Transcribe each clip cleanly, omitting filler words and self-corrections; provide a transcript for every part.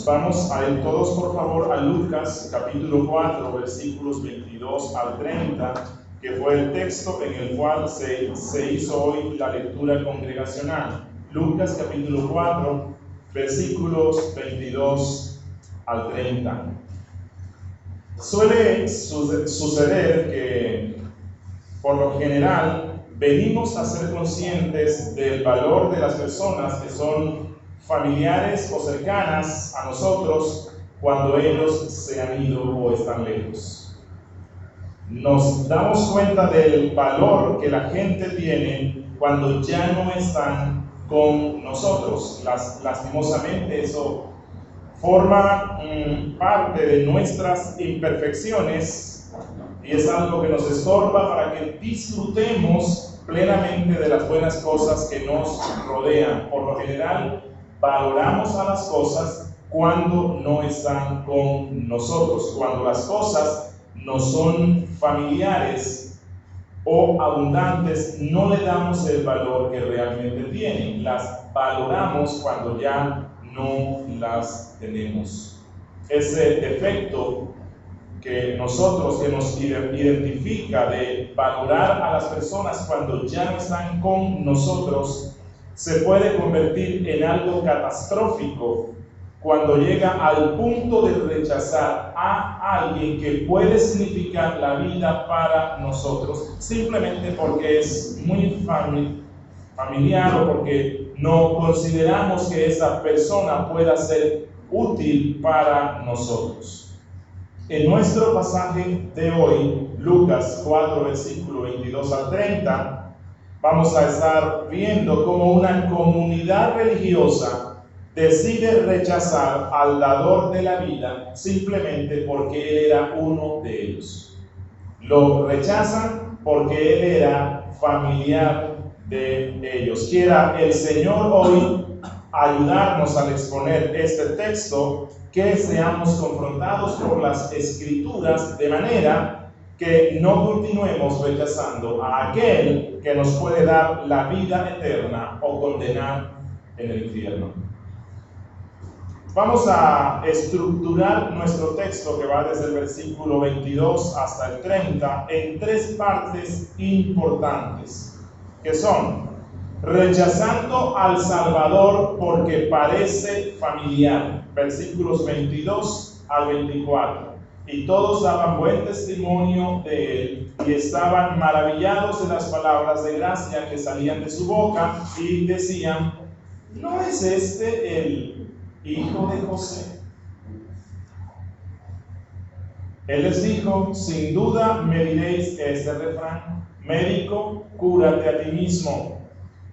Vamos a ir todos, por favor, a Lucas, capítulo 4, versículos 22 al 30, que fue el texto en el cual se hizo hoy la lectura congregacional. Lucas, capítulo 4, versículos 22 al 30. Suele suceder que, por lo general, venimos a ser conscientes del valor de las personas que son familiares o cercanas a nosotros cuando ellos se han ido o están lejos. Nos damos cuenta del valor que la gente tiene cuando ya no están con nosotros. Lastimosamente eso forma parte de nuestras imperfecciones y es algo que nos estorba para que disfrutemos plenamente de las buenas cosas que nos rodean. Por lo general, valoramos a las cosas cuando no están con nosotros, cuando las cosas no son familiares o abundantes, no le damos el valor que realmente tienen. Las valoramos cuando ya no las tenemos. Ese defecto que nos identifica de valorar a las personas cuando ya no están con nosotros se puede convertir en algo catastrófico cuando llega al punto de rechazar a alguien que puede significar la vida para nosotros, simplemente porque es muy familiar o porque no consideramos que esa persona pueda ser útil para nosotros. En nuestro pasaje de hoy, Lucas 4, versículo 22 al 30, vamos a estar viendo cómo una comunidad religiosa decide rechazar al dador de la vida simplemente porque él era uno de ellos. Lo rechazan porque él era familiar de ellos. Quiera el Señor hoy ayudarnos al exponer este texto, que seamos confrontados por las Escrituras de manera que no continuemos rechazando a aquel que nos puede dar la vida eterna o condenar en el infierno. Vamos a estructurar nuestro texto, que va desde el versículo 22 hasta el 30, en tres partes importantes, que son: rechazando al Salvador porque parece familiar, versículos 22 al 24. Y todos daban buen testimonio de él y estaban maravillados de las palabras de gracia que salían de su boca y decían: ¿no es este el hijo de José? Él les dijo: sin duda me diréis este refrán: médico, cúrate a ti mismo.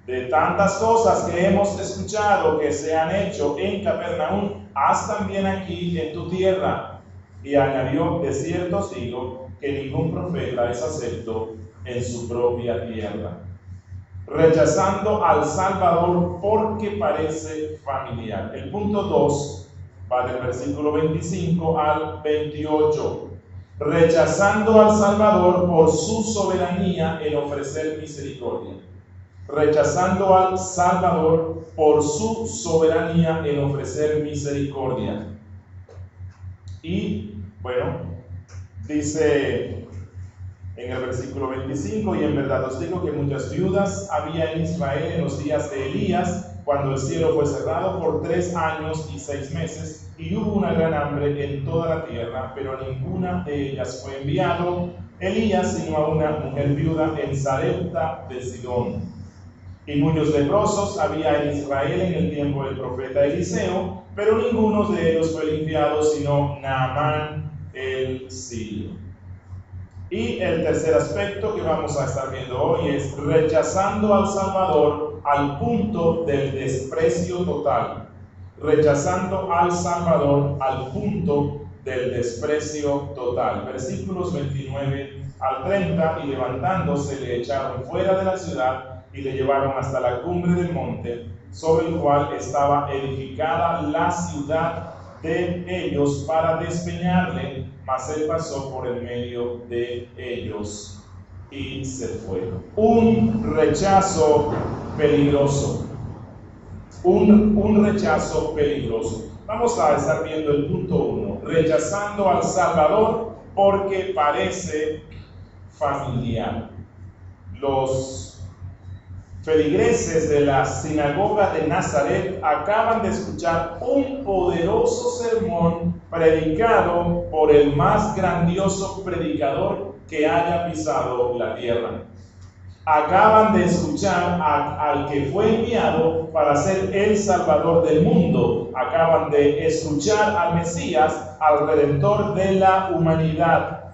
De tantas cosas que hemos escuchado que se han hecho en Capernaum, haz también aquí en tu tierra. Y añadió: de cierto os digo que ningún profeta es acepto en su propia tierra. Rechazando al Salvador porque parece familiar. El punto 2 va del versículo 25 al 28. Rechazando al Salvador por su soberanía en ofrecer misericordia. Rechazando al Salvador por su soberanía en ofrecer misericordia. Y bueno, dice en el versículo 25: y en verdad os digo que muchas viudas había en Israel en los días de Elías, cuando el cielo fue cerrado por 3 años y 6 meses, y hubo una gran hambre en toda la tierra, pero a ninguna de ellas fue enviado Elías, sino a una mujer viuda en Sarepta de Sidón. Y muchos leprosos había en Israel en el tiempo del profeta Eliseo, pero ninguno de ellos fue limpiado, sino Naamán el sirio. Y el tercer aspecto que vamos a estar viendo hoy es rechazando al Salvador al punto del desprecio total. Rechazando al Salvador al punto del desprecio total. Versículos 29 al 30: y levantándose le echaron fuera de la ciudad y le llevaron hasta la cumbre del monte, sobre el cual estaba edificada la ciudad de ellos, para despeñarle, mas él pasó por el medio de ellos y se fue. Un rechazo peligroso. Un rechazo peligroso. Vamos a estar viendo el punto 1, rechazando al Salvador porque parece familiar. Los feligreses de la sinagoga de Nazaret acaban de escuchar un poderoso sermón predicado por el más grandioso predicador que haya pisado la tierra. Acaban de escuchar al que fue enviado para ser el Salvador del mundo. Acaban de escuchar al Mesías, al Redentor de la humanidad,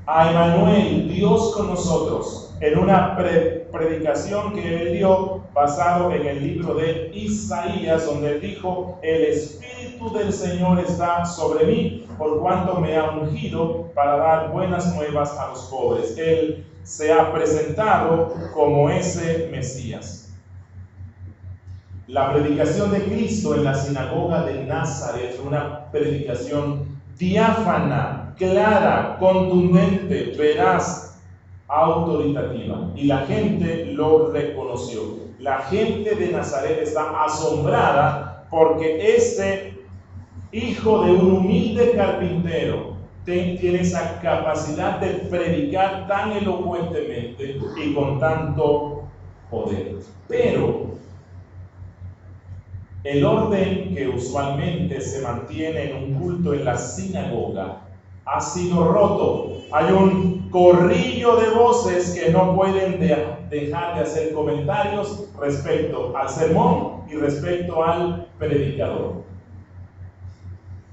a Emmanuel, Dios con nosotros, en una predicación que él dio basado en el libro de Isaías, donde él dijo: el Espíritu del Señor está sobre mí, por cuanto me ha ungido para dar buenas nuevas a los pobres. Él se ha presentado como ese Mesías. La predicación de Cristo en la sinagoga de Nazaret fue una predicación diáfana, clara, contundente, veraz, autoritativa. Y la gente lo reconoció. La gente de Nazaret está asombrada porque este hijo de un humilde carpintero tiene esa capacidad de predicar tan elocuentemente y con tanto poder. Pero el orden que usualmente se mantiene en un culto en la sinagoga ha sido roto. Hay un corrillo de voces que no pueden dejar de hacer comentarios respecto al sermón y respecto al predicador.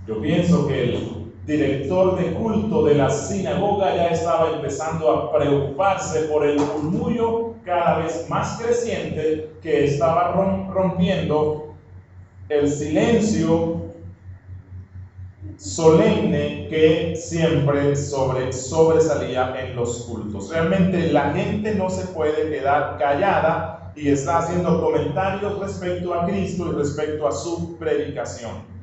Yo pienso que el director de culto de la sinagoga ya estaba empezando a preocuparse por el murmullo cada vez más creciente que estaba rompiendo el silencio solemne que siempre sobresalía en los cultos. Realmente la gente no se puede quedar callada y está haciendo comentarios respecto a Cristo y respecto a su predicación.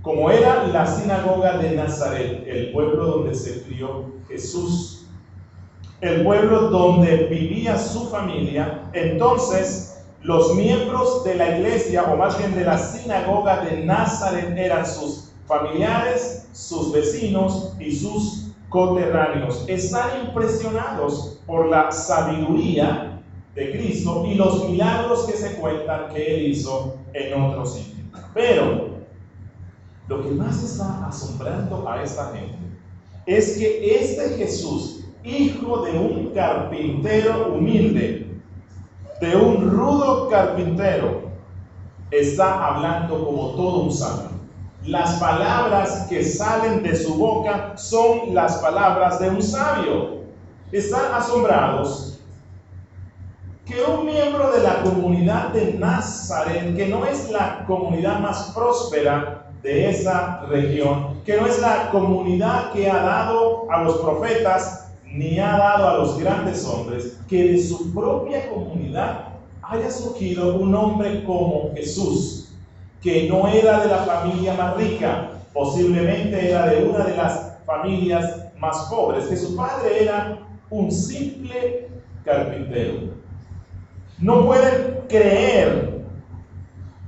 Como era la sinagoga de Nazaret, el pueblo donde se crió Jesús, el pueblo donde vivía su familia, entonces los miembros de la iglesia, o más bien de la sinagoga de Nazaret, eran sus familiares, sus vecinos y sus coterráneos. Están impresionados por la sabiduría de Cristo y los milagros que se cuentan que él hizo en otros sitios. Pero lo que más está asombrando a esta gente es que este Jesús, hijo de un carpintero humilde, de un rudo carpintero, está hablando como todo un sabio. Las palabras que salen de su boca son las palabras de un sabio. Están asombrados que un miembro de la comunidad de Nazaret, que no es la comunidad más próspera de esa región, que no es la comunidad que ha dado a los profetas ni ha dado a los grandes hombres, que de su propia comunidad haya surgido un hombre como Jesús, que no era de la familia más rica, posiblemente era de una de las familias más pobres, que su padre era un simple carpintero. No pueden creer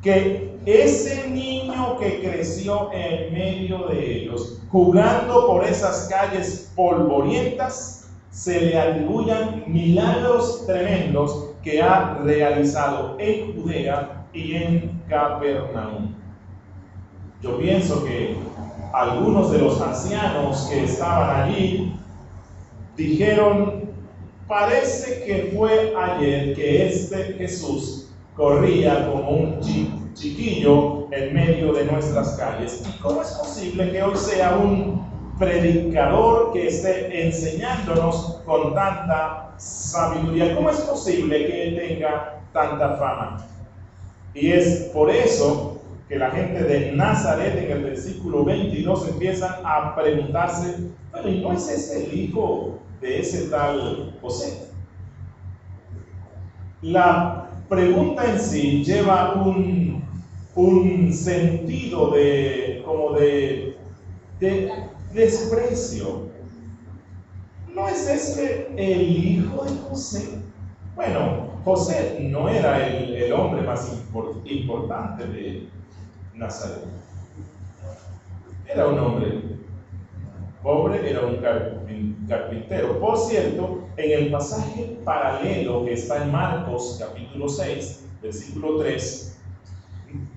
que ese niño que creció en medio de ellos, jugando por esas calles polvorientas, se le atribuyan milagros tremendos que ha realizado en Judea y en Capernaum. Yo pienso que algunos de los ancianos que estaban allí dijeron: parece que fue ayer que este Jesús corría como un chiquillo en medio de nuestras calles. ¿Y cómo es posible que hoy sea un predicador que esté enseñándonos con tanta sabiduría? ¿Cómo es posible que él tenga tanta fama? Y es por eso que la gente de Nazaret en el versículo 22 empiezan a preguntarse: bueno, ¿y no es este el hijo de ese tal José? La pregunta en sí lleva un sentido de desprecio. ¿No es este el hijo de José? Bueno, José no era el hombre más importante Nazaret. Era un hombre pobre, era un carpintero. Por cierto, en el pasaje paralelo que está en Marcos capítulo 6, versículo 3,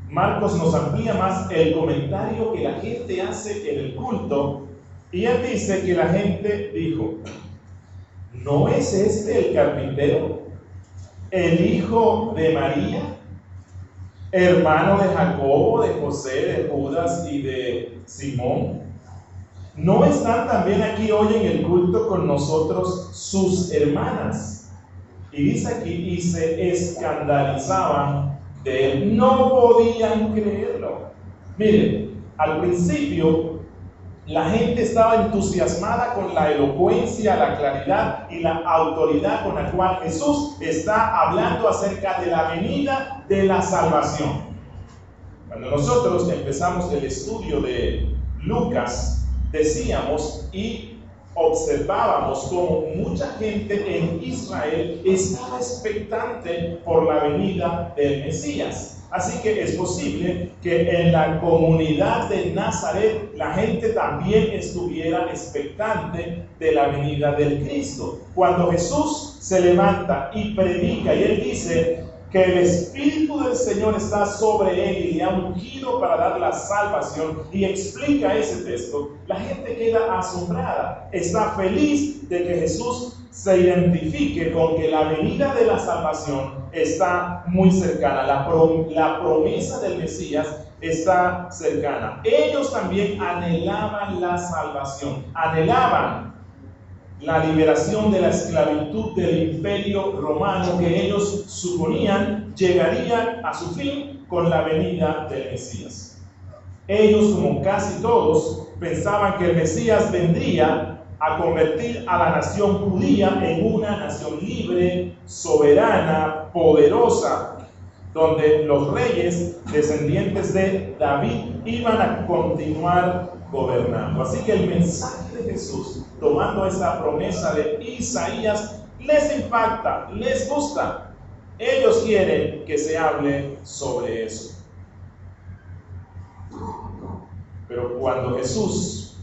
Marcos nos amplía más el comentario que la gente hace en el culto, y él dice que la gente dijo: ¿no es este el carpintero, el hijo de María, hermano de Jacobo, de José, de Judas y de Simón? ¿No están también aquí hoy en el culto con nosotros sus hermanas? Y dice aquí, y se escandalizaban de él, no podían creerlo. Miren, al principio la gente estaba entusiasmada con la elocuencia, la claridad y la autoridad con la cual Jesús está hablando acerca de la venida de la salvación. Cuando nosotros empezamos el estudio de Lucas, decíamos y observábamos como mucha gente en Israel estaba expectante por la venida del Mesías. Así que es posible que en la comunidad de Nazaret la gente también estuviera expectante de la venida del Cristo. Cuando Jesús se levanta y predica y él dice que el Espíritu del Señor está sobre él y le ha ungido para dar la salvación, y explica ese texto, la gente queda asombrada, está feliz de que Jesús se identifique con que la venida de la salvación está muy cercana, la promesa del Mesías está cercana. Ellos también anhelaban la salvación, anhelaban la liberación de la esclavitud del imperio romano que ellos suponían llegaría a su fin con la venida del Mesías. Ellos, como casi todos, pensaban que el Mesías vendría a convertir a la nación judía en una nación libre, soberana, poderosa, donde los reyes descendientes de David iban a continuar gobernando. Así que el mensaje de Jesús, tomando esa promesa de Isaías, les impacta, les gusta. Ellos quieren que se hable sobre eso. Pero cuando Jesús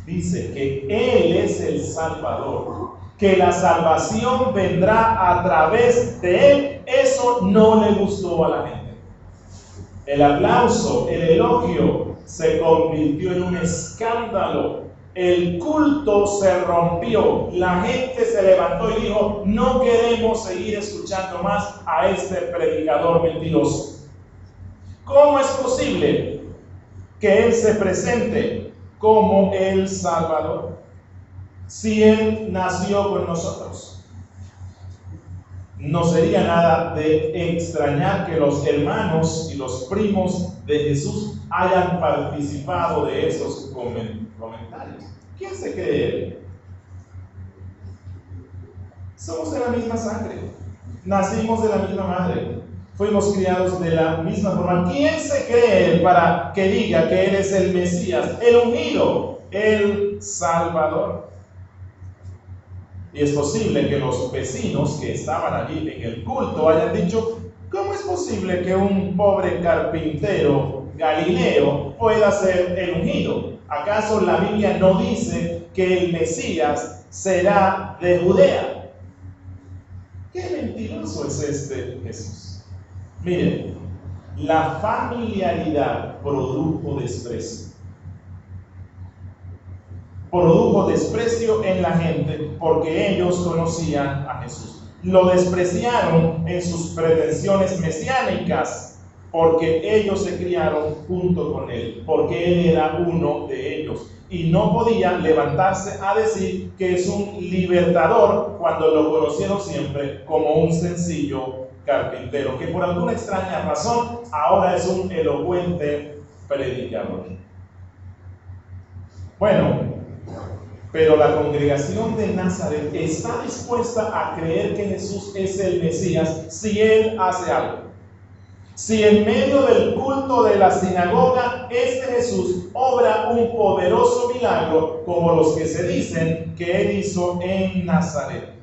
dice que Él es el Salvador, que la salvación vendrá a través de Él, eso no le gustó a la gente. El aplauso, el elogio se convirtió en un escándalo. El culto se rompió. La gente se levantó y dijo: no queremos seguir escuchando más a este predicador mentiroso. ¿Cómo es posible que Él se presente como el Salvador si Él nació con nosotros? No sería nada de extrañar que los hermanos y los primos de Jesús hayan participado de esos comentarios. ¿Quién se cree Él? Somos de la misma sangre, nacimos de la misma madre, fuimos criados de la misma forma. ¿Quién se cree Él para que diga que Él es el Mesías, el ungido, el Salvador? Y es posible que los vecinos que estaban allí en el culto hayan dicho: ¿cómo es posible que un pobre carpintero galileo pueda ser el ungido? ¿Acaso la Biblia no dice que el Mesías será de Judea? ¡Qué mentiroso es este Jesús! Miren, la familiaridad produjo desprecio. Produjo desprecio en la gente porque ellos conocían a Jesús. Lo despreciaron en sus pretensiones mesiánicas porque ellos se criaron junto con Él, porque Él era uno de ellos y no podían levantarse a decir que es un libertador cuando lo conocieron siempre como un sencillo carpintero, que por alguna extraña razón ahora es un elocuente predicador. Bueno, pero la congregación de Nazaret está dispuesta a creer que Jesús es el Mesías si Él hace algo. Si en medio del culto de la sinagoga este Jesús obra un poderoso milagro como los que se dicen que Él hizo en Nazaret.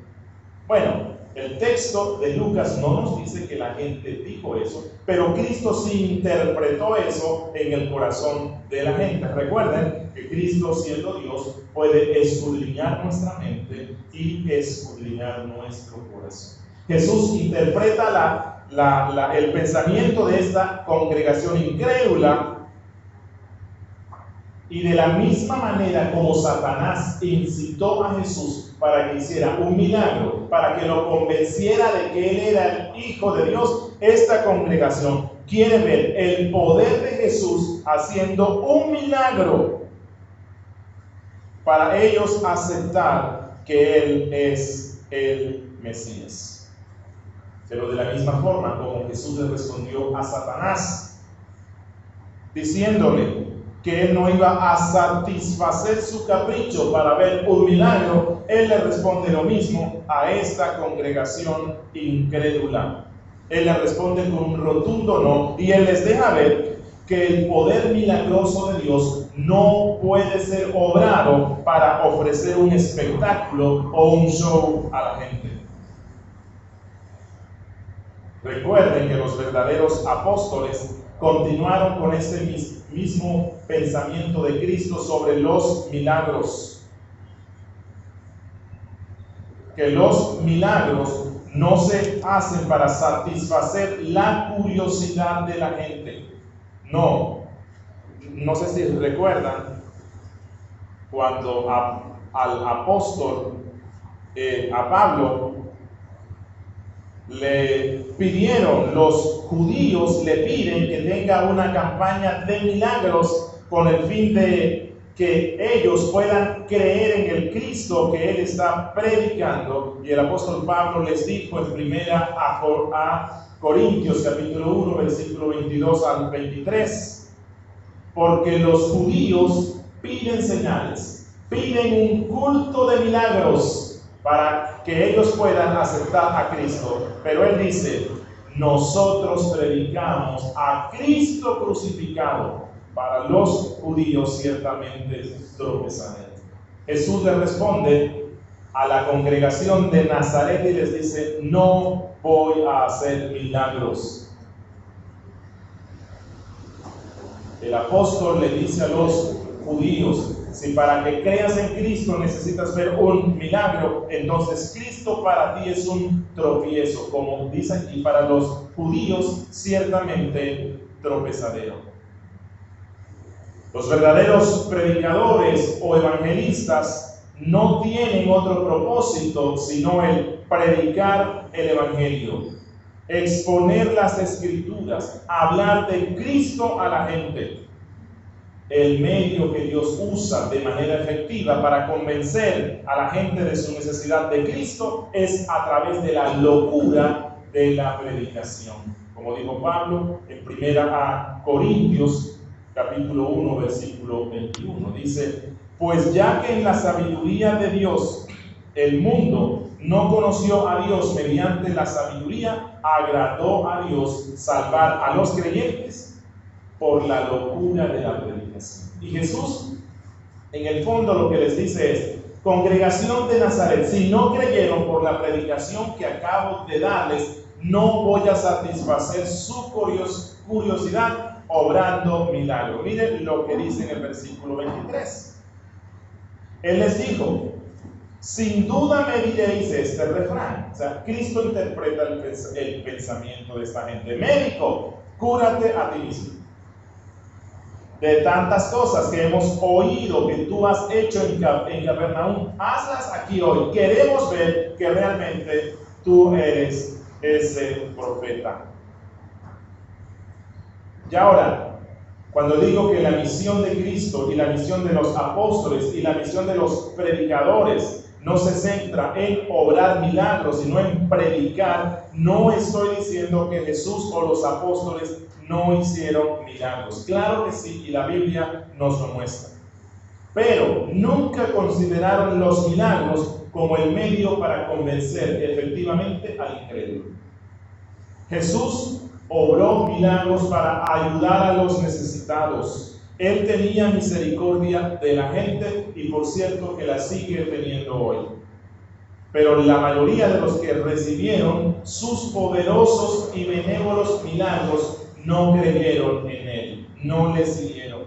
Bueno, El texto de Lucas no nos dice que la gente dijo eso, pero Cristo sí interpretó eso en el corazón de la gente. Recuerden que Cristo, siendo Dios, puede escudriñar nuestra mente y escudriñar nuestro corazón. Jesús interpreta el pensamiento de esta congregación incrédula, y de la misma manera como Satanás incitó a Jesús para que hiciera un milagro, para que lo convenciera de que él era el Hijo de Dios, esta congregación quiere ver el poder de Jesús haciendo un milagro para ellos aceptar que Él es el Mesías. Pero de la misma forma como Jesús le respondió a Satanás, diciéndole que él no iba a satisfacer su capricho para ver un milagro, él le responde lo mismo a esta congregación incrédula. Él le responde con un rotundo no, y él les deja ver que el poder milagroso de Dios no puede ser obrado para ofrecer un espectáculo o un show a la gente. Recuerden que los verdaderos apóstoles continuaron con este mismo pensamiento de Cristo sobre los milagros. Que los milagros no se hacen para satisfacer la curiosidad de la gente. No sé si recuerdan cuando al apóstol, a Pablo, le pidieron, los judíos le piden que tenga una campaña de milagros con el fin de que ellos puedan creer en el Cristo que él está predicando. Y el apóstol Pablo les dijo en primera a Corintios capítulo 1 versículo 22 al 23, porque los judíos piden señales, piden un culto de milagros para que ellos puedan aceptar a Cristo. Pero él dice, nosotros predicamos a Cristo crucificado. Para los judíos ciertamente tropezarán. Jesús le responde a la congregación de Nazaret y les dice, no voy a hacer milagros. El apóstol le dice a los judíos, si para que creas en Cristo necesitas ver un milagro, entonces Cristo para ti es un tropiezo, como dice aquí, para los judíos ciertamente tropezadero. Los verdaderos predicadores o evangelistas no tienen otro propósito sino el predicar el evangelio, exponer las escrituras, hablar de Cristo a la gente. El medio que Dios usa de manera efectiva para convencer a la gente de su necesidad de Cristo es a través de la locura de la predicación. Como dijo Pablo en primera a Corintios capítulo 1 versículo 21, dice, pues ya que en la sabiduría de Dios el mundo no conoció a Dios mediante la sabiduría, agradó a Dios salvar a los creyentes por la locura de la predicación. Y Jesús, en el fondo, lo que les dice es, congregación de Nazaret, si no creyeron por la predicación que acabo de darles, no voy a satisfacer su curiosidad obrando milagro. Miren lo que dice en el versículo 23. Él les dijo, sin duda me diréis este refrán. O sea, Cristo interpreta el pensamiento de esta gente. Médico, cúrate a ti mismo. De tantas cosas que hemos oído que tú has hecho en Capernaum, hazlas aquí hoy. Queremos ver que realmente tú eres ese profeta. Y ahora, cuando digo que la misión de Cristo y la misión de los apóstoles y la misión de los predicadores no se centra en obrar milagros, sino en predicar, no estoy diciendo que Jesús o los apóstoles no hicieron milagros. Claro que sí, y la Biblia nos lo muestra. Pero nunca consideraron los milagros como el medio para convencer efectivamente al incrédulo. Jesús obró milagros para ayudar a los necesitados. Él tenía misericordia de la gente y por cierto que la sigue teniendo hoy. pero la mayoría de los que recibieron sus poderosos y benévolos milagros no creyeron en él, no le siguieron.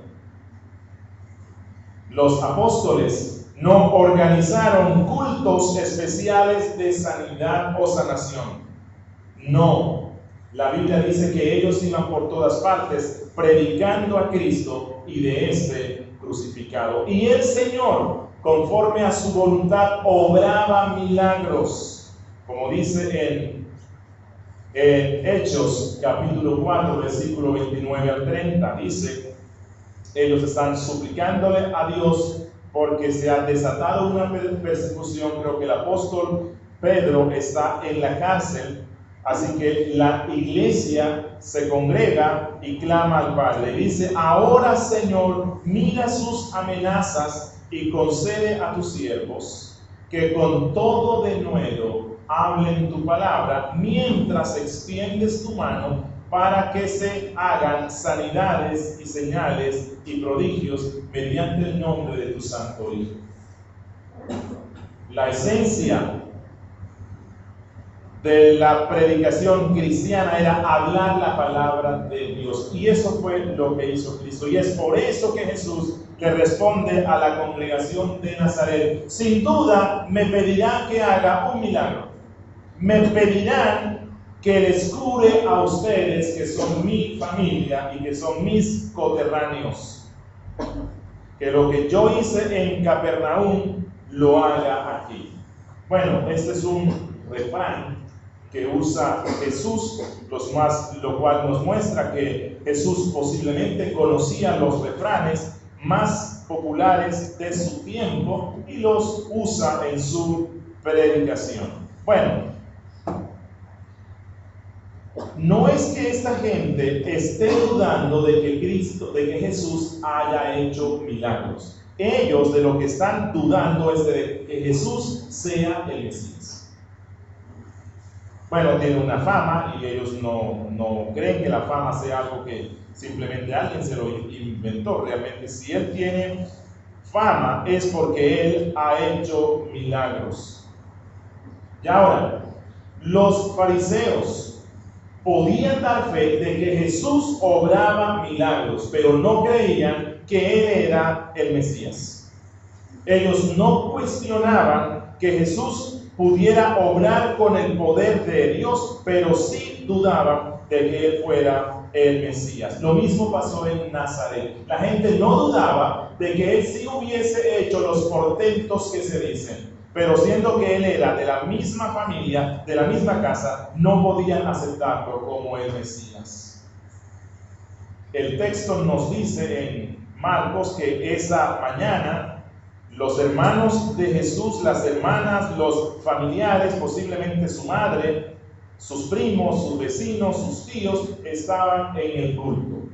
Los apóstoles no organizaron cultos especiales de sanidad o sanación. No, la Biblia dice que ellos iban por todas partes predicando a Cristo y de este crucificado. Y el Señor, conforme a su voluntad, obraba milagros, como dice en Hechos capítulo 4 versículo 29 al 30. Dice: ellos están suplicándole a Dios porque se ha desatado una persecución. Creo que el apóstol Pedro está en la cárcel, así que la iglesia se congrega y clama al Padre. Dice: ahora, Señor, mira sus amenazas y concede a tus siervos que con todo denuedo hablen tu palabra, mientras extiendes tu mano para que se hagan sanidades y señales y prodigios mediante el nombre de tu santo Hijo. La esencia de la predicación cristiana era hablar la palabra de Dios, y eso fue lo que hizo Cristo, y es por eso que Jesús le responde a la congregación de Nazaret: sin duda me pedirán que haga un milagro, me pedirán que les cure a ustedes que son mi familia y que son mis coterráneos, que lo que yo hice en Capernaum lo haga aquí. Bueno, este es un refrán que usa Jesús, lo cual nos muestra que Jesús posiblemente conocía los refranes más populares de su tiempo y los usa en su predicación. Bueno, no es que esta gente esté dudando de que Jesús haya hecho milagros. Ellos de lo que están dudando es de que Jesús sea el Mesías. Bueno, tiene una fama y ellos no creen que la fama sea algo que simplemente alguien se lo inventó. Realmente, si él tiene fama es porque él ha hecho milagros. Y ahora, los fariseos podían dar fe de que Jesús obraba milagros, pero no creían que él era el Mesías. Ellos no cuestionaban que Jesús pudiera obrar con el poder de Dios, pero sí dudaban de que él fuera el Mesías. Lo mismo pasó en Nazaret. La gente no dudaba de que él sí hubiese hecho los portentos que se dicen, pero siendo que él era de la misma familia, de la misma casa, no podían aceptarlo como el Mesías. El texto nos dice en Marcos que esa mañana los hermanos de Jesús, las hermanas, los familiares, posiblemente su madre, sus primos, sus vecinos, sus tíos, estaban en el culto.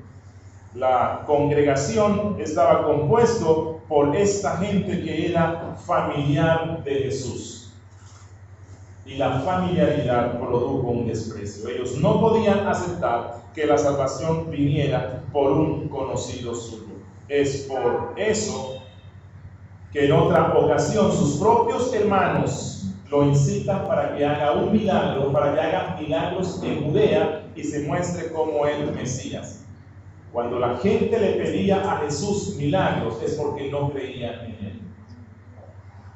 La congregación estaba compuesto por esta gente que era familiar de Jesús. Y la familiaridad produjo un desprecio. Ellos no podían aceptar que la salvación viniera por un conocido suyo. Es por eso que en otra ocasión sus propios hermanos lo incitan para que haga un milagro, para que haga milagros en Judea y se muestre como el Mesías. Cuando la gente le pedía a Jesús milagros es porque no creía en él.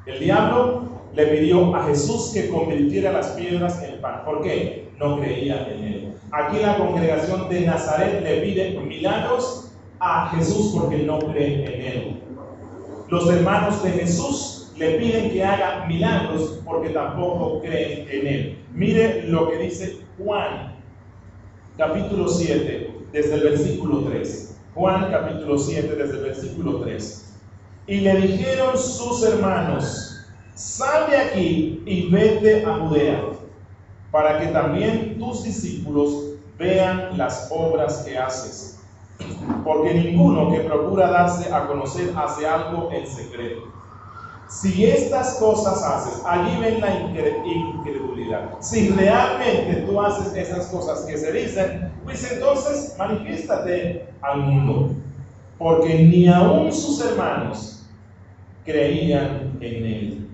El diablo le pidió a Jesús que convirtiera las piedras en pan. ¿Por qué? No creía en él. Aquí la congregación de Nazaret le pide milagros a Jesús porque no cree en él. Los hermanos de Jesús le piden que haga milagros porque tampoco creen en él. Mire lo que dice Juan, capítulo 7, desde el versículo 3. Juan, capítulo 7, desde el versículo 3. Y le dijeron sus hermanos: sal de aquí y vete a Judea, para que también tus discípulos vean las obras que haces. Porque ninguno que procura darse a conocer hace algo en secreto. Si estas cosas haces, allí ven la incredulidad. Si realmente tú haces esas cosas que se dicen, pues entonces manifiéstate al mundo. Porque ni aun sus hermanos creían en él.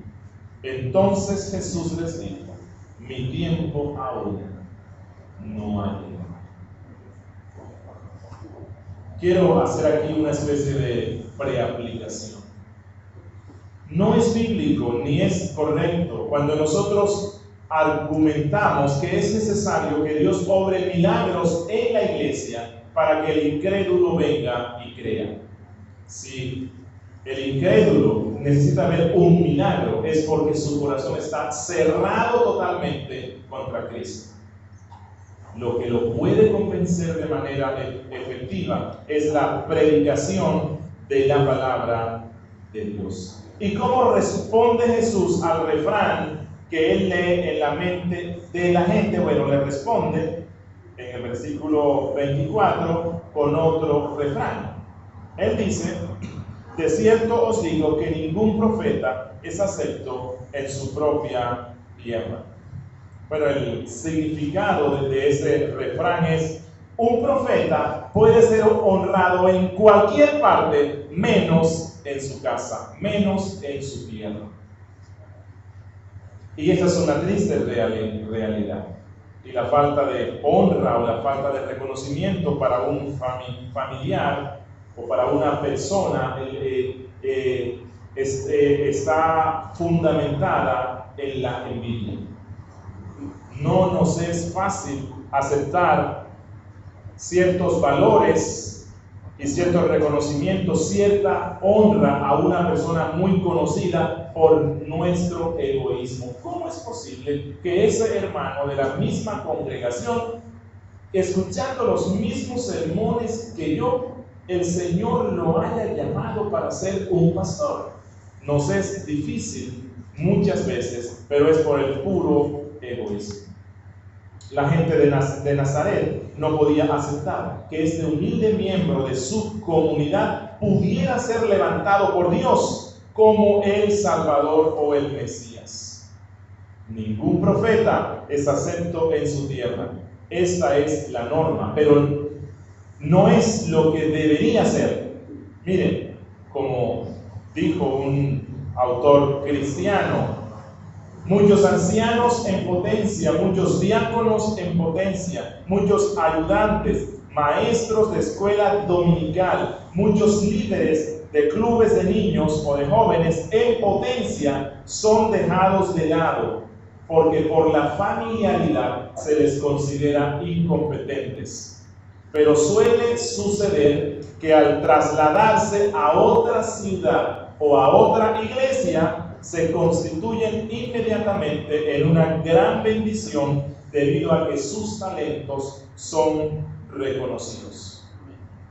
Entonces Jesús les dijo: mi tiempo aún no ha llegado. Quiero hacer aquí una especie de preaplicación. No es bíblico ni es correcto cuando nosotros argumentamos que es necesario que Dios obre milagros en la iglesia para que el incrédulo venga y crea. Si el incrédulo necesita ver un milagro, es porque su corazón está cerrado totalmente contra Cristo. Lo que lo puede convencer de manera efectiva es la predicación de la palabra de Dios. ¿Y cómo responde Jesús al refrán que él lee en la mente de la gente? Bueno, le responde en el versículo 24 con otro refrán. Él dice: de cierto os digo que ningún profeta es acepto en su propia tierra. Bueno, el significado de ese refrán es: un profeta puede ser honrado en cualquier parte, menos en su casa, menos en su tierra. Y esa es una triste realidad. Y la falta de honra o la falta de reconocimiento para un familiar o para una persona está fundamentada en la envidia. No nos es fácil aceptar ciertos valores y cierto reconocimiento, cierta honra a una persona muy conocida por nuestro egoísmo. ¿Cómo es posible que ese hermano de la misma congregación, escuchando los mismos sermones que yo, el Señor lo haya llamado para ser un pastor? Nos es difícil muchas veces, pero es por el puro egoísmo. La gente de Nazaret no podía aceptar que este humilde miembro de su comunidad pudiera ser levantado por Dios como el Salvador o el Mesías. Ningún profeta es acepto en su tierra. Esta es la norma, pero no es lo que debería ser. Miren, como dijo un autor cristiano: muchos ancianos en potencia, muchos diáconos en potencia, muchos ayudantes, maestros de escuela dominical, muchos líderes de clubes de niños o de jóvenes en potencia son dejados de lado, porque por la familiaridad se les considera incompetentes. Pero suele suceder que al trasladarse a otra ciudad o a otra iglesia, se constituyen inmediatamente en una gran bendición debido a que sus talentos son reconocidos.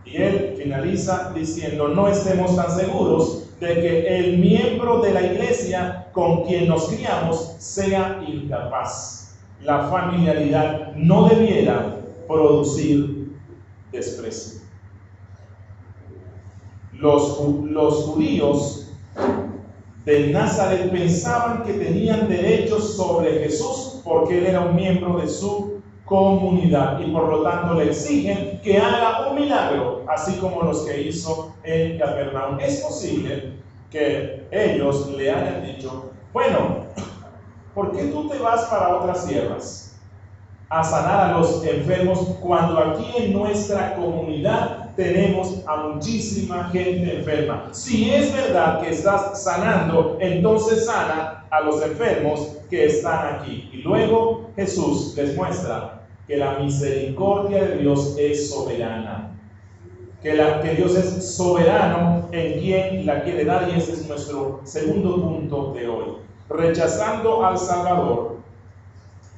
Y él finaliza diciendo: no estemos tan seguros de que el miembro de la iglesia con quien nos criamos sea incapaz. La familiaridad no debiera producir desprecio. Los judíos de Nazaret pensaban que tenían derechos sobre Jesús porque él era un miembro de su comunidad y por lo tanto le exigen que haga un milagro, así como los que hizo en Capernaum. Es posible que ellos le hayan dicho: bueno, ¿por qué tú te vas para otras tierras a sanar a los enfermos cuando aquí en nuestra comunidad tenemos a muchísima gente enferma? Si es verdad que estás sanando, entonces sana a los enfermos que están aquí. Y luego Jesús les muestra que la misericordia de Dios es soberana, que Dios es soberano en quien la quiere dar, y ese es nuestro segundo punto de hoy. Rechazando al Salvador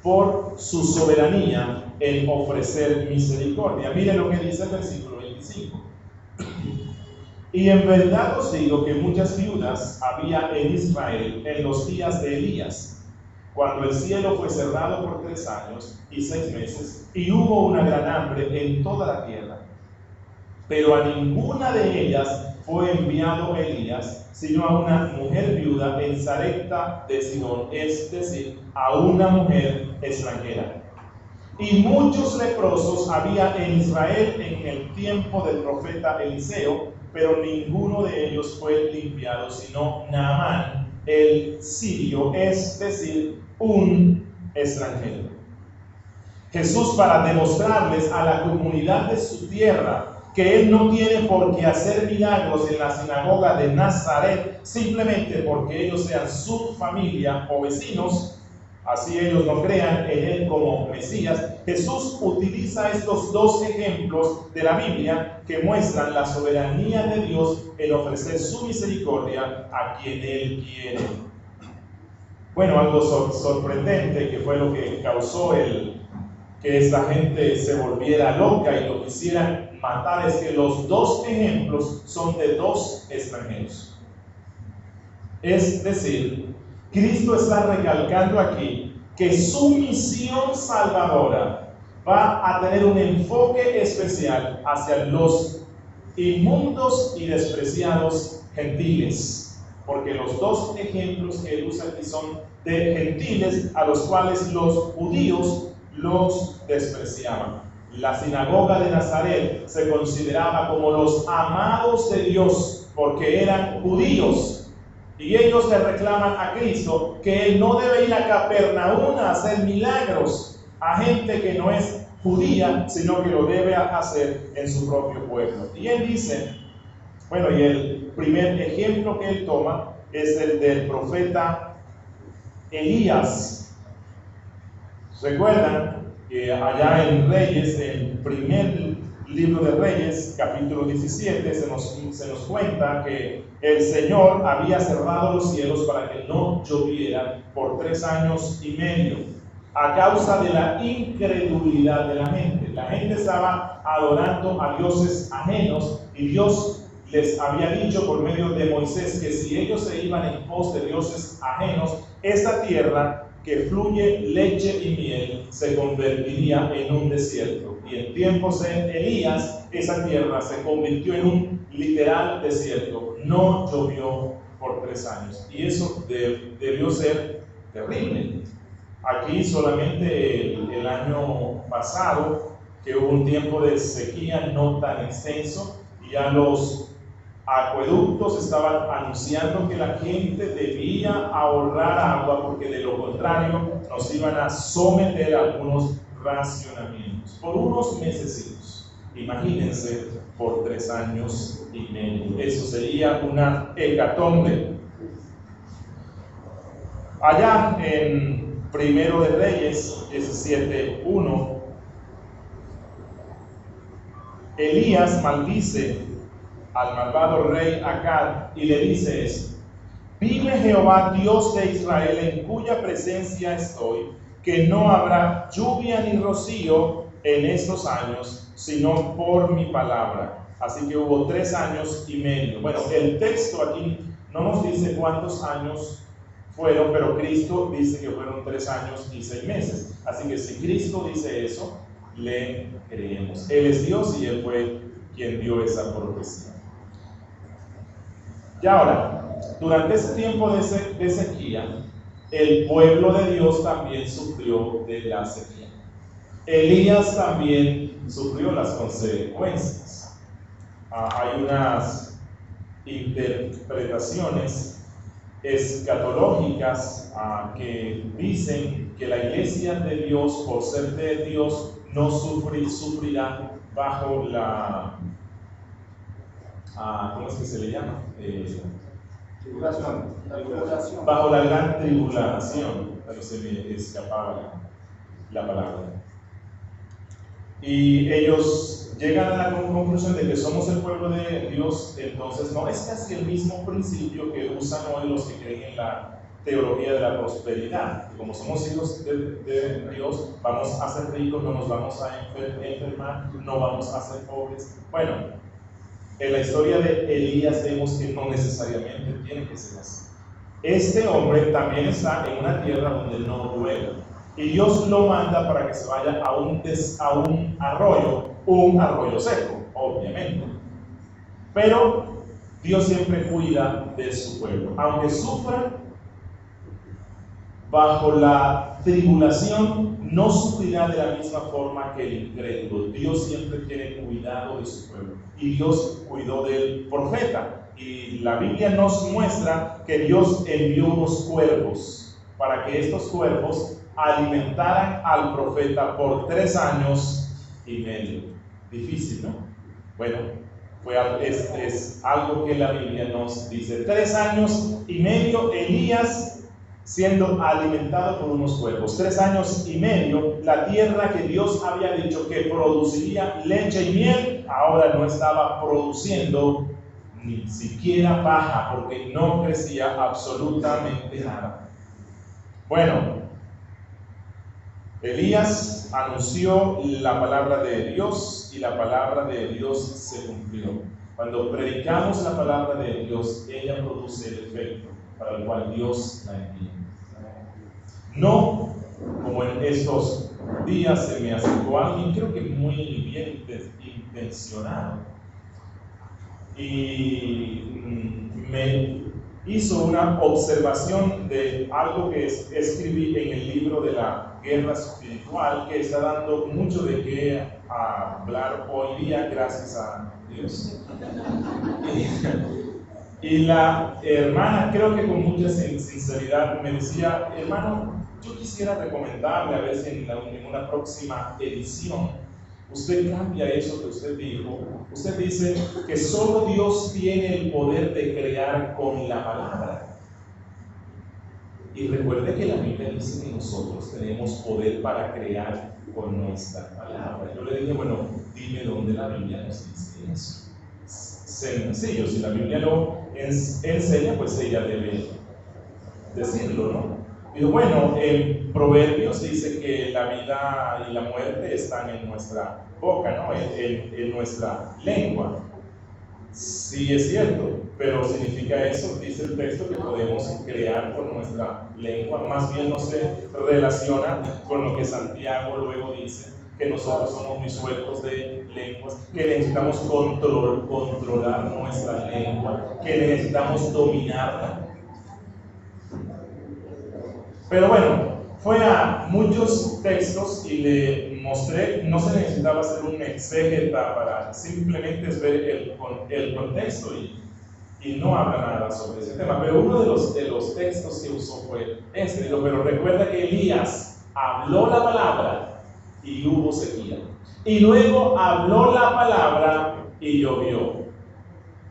por su soberanía en ofrecer misericordia. Miren lo que dice el versículo 25. Y en verdad os digo que muchas viudas había en Israel en los días de Elías, cuando el cielo fue cerrado por 3 años y 6 meses, y hubo una gran hambre en toda la tierra. Pero a ninguna de ellas fue enviado Elías, sino a una mujer viuda en Sarepta de Sidón, es decir, a una mujer extranjera. Y muchos leprosos había en Israel en el tiempo del profeta Eliseo, pero ninguno de ellos fue limpiado, sino Naamán, el sirio, es decir, un extranjero. Jesús, para demostrarles a la comunidad de su tierra que Él no tiene por qué hacer milagros en la sinagoga de Nazaret, simplemente porque ellos sean su familia o vecinos, así ellos no crean en Él como Mesías, Jesús utiliza estos dos ejemplos de la Biblia que muestran la soberanía de Dios en ofrecer su misericordia a quien Él quiere. Bueno, algo sorprendente que fue lo que causó que esta gente se volviera loca y lo quisieran matar es que los dos ejemplos son de dos extranjeros. Es decir, Cristo está recalcando aquí que su misión salvadora va a tener un enfoque especial hacia los inmundos y despreciados gentiles, porque los dos ejemplos que él usa aquí son de gentiles a los cuales los judíos los despreciaban. La sinagoga de Nazaret se consideraba como los amados de Dios porque eran judíos, y ellos le reclaman a Cristo que Él no debe ir a Capernaum a hacer milagros a gente que no es judía, sino que lo debe hacer en su propio pueblo. Y Él dice, bueno, y el primer ejemplo que Él toma es el del profeta Elías. ¿Recuerdan que allá en Reyes, en primer libro de Reyes, capítulo 17, se nos cuenta que el Señor había cerrado los cielos para que no lloviera por 3 años y medio, a causa de la incredulidad de la gente. La gente estaba adorando a dioses ajenos y Dios les había dicho por medio de Moisés que si ellos se iban en pos de dioses ajenos, esta tierra que fluye leche y miel se convertiría en un desierto. Y en tiempos de Elías, esa tierra se convirtió en un literal desierto. No llovió por 3 años. Y eso debió ser terrible. Aquí solamente el año pasado, que hubo un tiempo de sequía no tan extenso, y ya los acueductos estaban anunciando que la gente debía ahorrar agua porque de lo contrario nos iban a someter a algunos racionamientos por unos mesecitos. Imagínense, por 3 años y medio. Eso sería una hecatombe. Allá en Primero de Reyes 17:1, Elías maldice al malvado rey Acab y le dice esto: vive Jehová Dios de Israel, en cuya presencia estoy, que no habrá lluvia ni rocío en estos años, sino por mi palabra. Así que hubo 3 años y medio. Bueno, el texto aquí no nos dice cuántos años fueron, pero Cristo dice que fueron 3 años y 6 meses. Así que si Cristo dice eso, le creemos. Él es Dios y Él fue quien dio esa profecía. Y ahora, durante ese tiempo de sequía, el pueblo de Dios también sufrió de la sequía. Elías también sufrió las consecuencias. Hay unas interpretaciones escatológicas que dicen que la iglesia de Dios, por ser de Dios, no sufrirá bajo la ¿cómo es que se le llama? Tribulación. Bajo la gran tribulación, pero se me escapaba la palabra. Y ellos llegan a la conclusión de que somos el pueblo de Dios. Entonces no es casi el mismo principio que usan hoy los que creen en la teología de la prosperidad. Como somos hijos de Dios, vamos a ser ricos, no nos vamos a enfermar, no vamos a ser pobres. Bueno, en la historia de Elías vemos que no necesariamente tiene que ser así. Este hombre también está en una tierra donde no llueve, y Dios lo manda para que se vaya a un arroyo seco, obviamente. Pero Dios siempre cuida de su pueblo, aunque sufra bajo la tribulación no sufrirá de la misma forma que el incrédulo. Dios siempre tiene cuidado de su pueblo y Dios cuidó del profeta. Y la Biblia nos muestra que Dios envió unos cuervos para que estos cuervos alimentaran al profeta por 3 años y medio. Difícil, ¿no? Bueno, es algo que la Biblia nos dice. 3 años y medio Elías siendo alimentado por unos cuervos. 3 años y medio, la tierra que Dios había dicho que produciría leche y miel, ahora no estaba produciendo ni siquiera paja, porque no crecía absolutamente nada. Bueno, Elías anunció la palabra de Dios y la palabra de Dios se cumplió. Cuando predicamos la palabra de Dios, ella produce el efecto para el cual Dios la envía. No como en estos días se me acercó alguien, creo que muy bien intencionado, y me hizo una observación de algo que escribí en el libro de la guerra espiritual, que está dando mucho de qué hablar hoy día, gracias a Dios. Y la hermana, creo que con mucha sinceridad, me decía: hermano, yo quisiera recomendarle a ver si en una próxima edición usted cambia eso que usted dijo. Usted dice que solo Dios tiene el poder de crear con la palabra. Y recuerde que la Biblia dice que nosotros tenemos poder para crear con nuestra palabra. Yo le dije: bueno, dime dónde la Biblia nos dice eso. Sencillo, si la Biblia lo enseña, pues ella debe decirlo, ¿no? Digo, bueno, en Proverbios dice que la vida y la muerte están en nuestra boca, ¿no? En nuestra lengua. Sí, es cierto, pero significa eso, dice el texto, que podemos crear con nuestra lengua. Más bien no se relaciona con lo que Santiago luego dice, que nosotros somos muy sueltos de lenguas, que necesitamos controlar nuestra lengua, que necesitamos dominarla. Pero bueno, fue a muchos textos y le mostré, no se necesitaba hacer un exégeta para simplemente ver el contexto y no habla nada sobre ese tema. Pero uno de los textos que usó fue este. Digo, pero recuerda que Elías habló la palabra y hubo sequía. Y luego habló la palabra y llovió.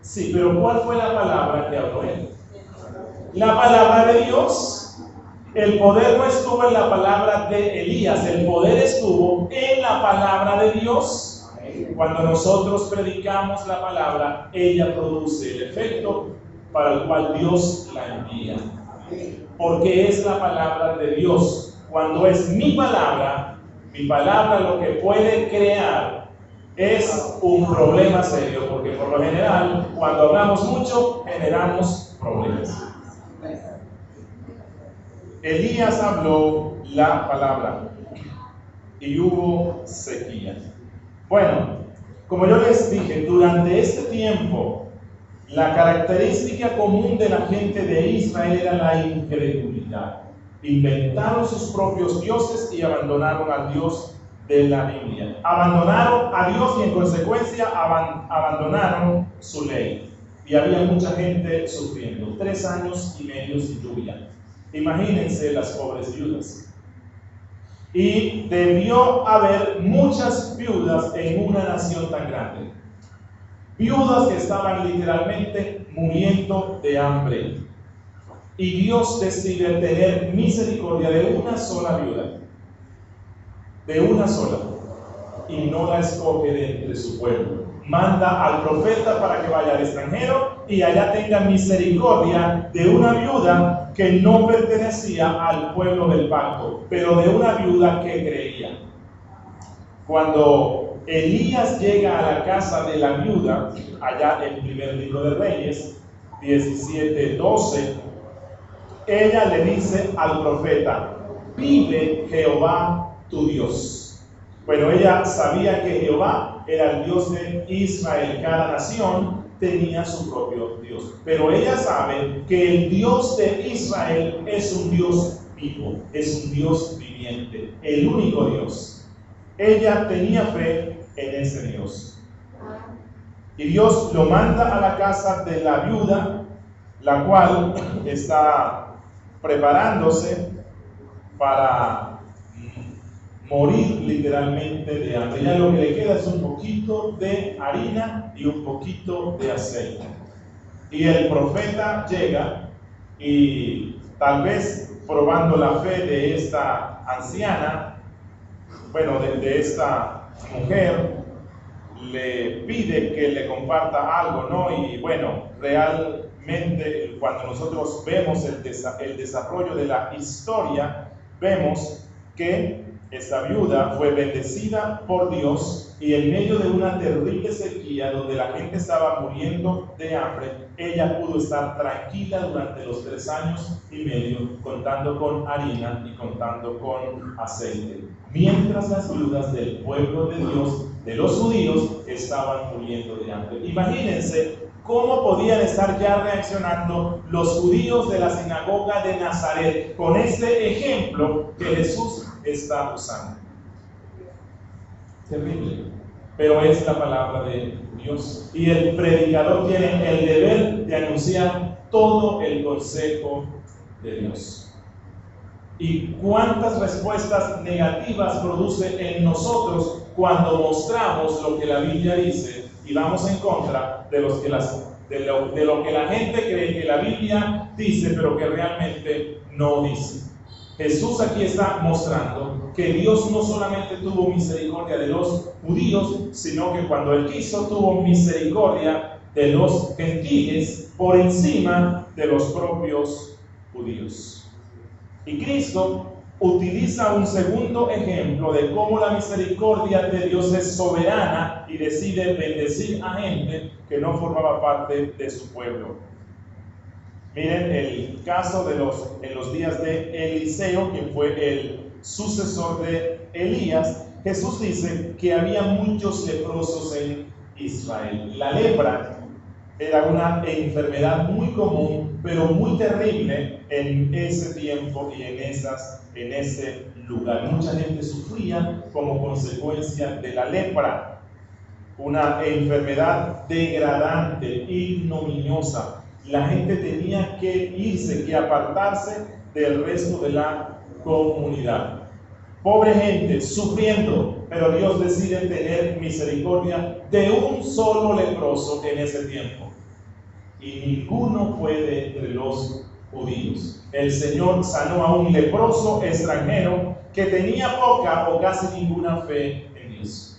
Sí, pero ¿cuál fue la palabra que habló él? La palabra de Dios. El poder no estuvo en la palabra de Elías, el poder estuvo en la palabra de Dios. Cuando nosotros predicamos la palabra, ella produce el efecto para el cual Dios la envía. Porque es la palabra de Dios. Cuando es mi palabra lo que puede crear es un problema serio, porque por lo general, cuando hablamos mucho, generamos problemas. Elías habló la palabra y hubo sequía. Bueno, como yo les dije, durante este tiempo, la característica común de la gente de Israel era la incredulidad. Inventaron sus propios dioses y abandonaron al Dios de la Biblia. Abandonaron a Dios y en consecuencia abandonaron su ley. Y había mucha gente sufriendo. 3 años y medio sin lluvia. Imagínense las pobres viudas. Y debió haber muchas viudas en una nación tan grande. Viudas que estaban literalmente muriendo de hambre. Y Dios decide tener misericordia de una sola viuda. De una sola. Y no la escoge de entre su pueblo. Manda al profeta para que vaya al extranjero y allá tenga misericordia de una viuda que no pertenecía al pueblo del pacto, pero de una viuda que creía. Cuando Elías llega a la casa de la viuda, allá en el primer libro de Reyes, 17:12, ella le dice al profeta: vive Jehová tu Dios. Bueno, ella sabía que Jehová era el Dios de Israel. Cada nación tenía su propio Dios. Pero ella sabe que el Dios de Israel es un Dios vivo, es un Dios viviente, el único Dios. Ella tenía fe en ese Dios. Y Dios lo manda a la casa de la viuda, la cual está preparándose para morir literalmente de hambre. Ya lo que le queda es un poquito de harina y un poquito de aceite. Y el profeta llega y tal vez probando la fe de esta anciana, bueno, de esta mujer, le pide que le comparta algo, ¿no? Y bueno, realmente cuando nosotros vemos el desarrollo de la historia, vemos que esta viuda fue bendecida por Dios y en medio de una terrible sequía donde la gente estaba muriendo de hambre, ella pudo estar tranquila durante los 3 años y medio contando con harina y contando con aceite, mientras las viudas del pueblo de Dios, de los judíos, estaban muriendo de hambre. Imagínense cómo podían estar ya reaccionando los judíos de la sinagoga de Nazaret con este ejemplo que Jesús está usando. Terrible, pero es la palabra de Dios. Y el predicador tiene el deber de anunciar todo el consejo de Dios. ¿Y cuántas respuestas negativas produce en nosotros cuando mostramos lo que la Biblia dice y vamos en contra de lo que la gente cree que la Biblia dice, pero que realmente no dice? Jesús aquí está mostrando que Dios no solamente tuvo misericordia de los judíos, sino que cuando Él quiso tuvo misericordia de los gentiles por encima de los propios judíos. Y Cristo utiliza un segundo ejemplo de cómo la misericordia de Dios es soberana y decide bendecir a gente que no formaba parte de su pueblo. Miren el caso en los días de Eliseo, quien fue el sucesor de Elías. Jesús dice que había muchos leprosos en Israel. La lepra era una enfermedad muy común, pero muy terrible en ese tiempo y en ese lugar. Mucha gente sufría como consecuencia de la lepra, una enfermedad degradante, ignominiosa. La gente tenía que irse, que apartarse del resto de la comunidad. Pobre gente, sufriendo, pero Dios decide tener misericordia de un solo leproso en ese tiempo. Y ninguno fue de entre los judíos. El Señor sanó a un leproso extranjero que tenía poca o casi ninguna fe en Dios.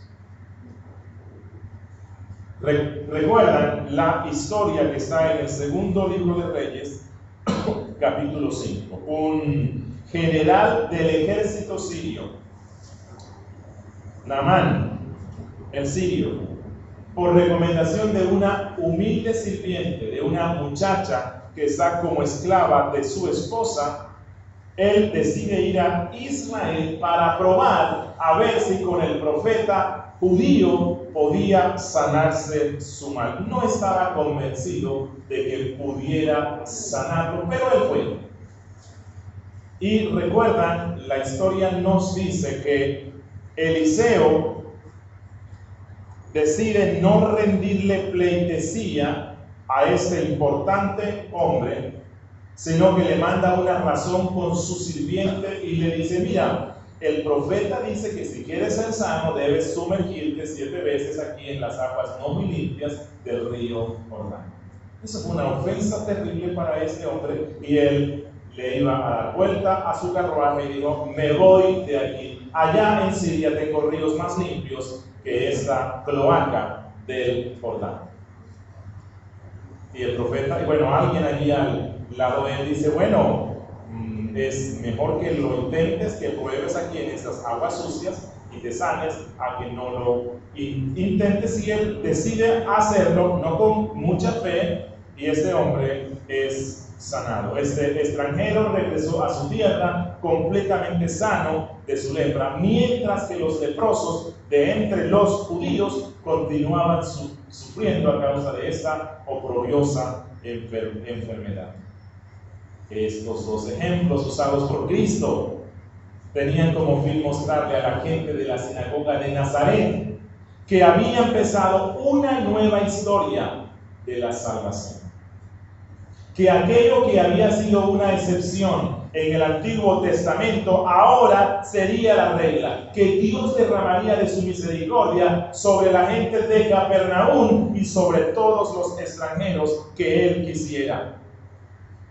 ¿Recuerdan la historia que está en el segundo libro de Reyes, capítulo 5? Un general del ejército sirio, Naamán, el sirio, por recomendación de una humilde sirviente, de una muchacha que está como esclava de su esposa, él decide ir a Israel para probar a ver si con el profeta judío podía sanarse su mal. No estaba convencido de que pudiera sanarlo, pero él fue. Y recuerdan, la historia nos dice que Eliseo decide no rendirle pleitesía a este importante hombre, sino que le manda una razón con su sirviente y le dice: mira, el profeta dice que si quieres ser sano debes sumergirte 7 veces aquí en las aguas no muy limpias del río Jordán. Eso fue una ofensa terrible para este hombre y él le iba a dar vuelta a su carruaje y dijo: me voy de aquí. Allá en Siria tengo ríos más limpios que esta cloaca del Jordán. Y el profeta, y bueno, alguien allí al lado de él dice: bueno, es mejor que lo intentes, que pruebes aquí en estas aguas sucias y te sanes, a que no lo intentes. Y él decide hacerlo, no con mucha fe, y este hombre es sanado. Este extranjero regresó a su tierra completamente sano de su lepra, mientras que los leprosos de entre los judíos continuaban sufriendo a causa de esta oprobiosa enfermedad. Estos dos ejemplos usados por Cristo tenían como fin mostrarle a la gente de la sinagoga de Nazaret que había empezado una nueva historia de la salvación. Que aquello que había sido una excepción en el Antiguo Testamento ahora sería la regla, que Dios derramaría de su misericordia sobre la gente de Capernaum y sobre todos los extranjeros que Él quisiera.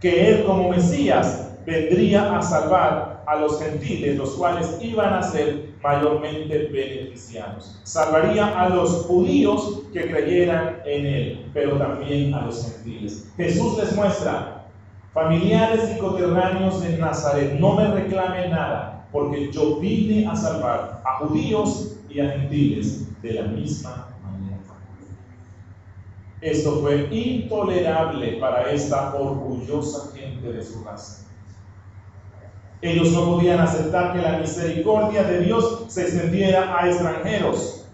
Que Él como Mesías vendría a salvar a los gentiles, los cuales iban a ser mayormente beneficiados. Salvaría a los judíos que creyeran en Él, pero también a los gentiles. Jesús les muestra: familiares y coterráneos de Nazaret, no me reclamen nada, porque yo vine a salvar a judíos y a gentiles de la misma manera. Esto fue intolerable para esta orgullosa gente de su raza. Ellos no podían aceptar que la misericordia de Dios se extendiera a extranjeros.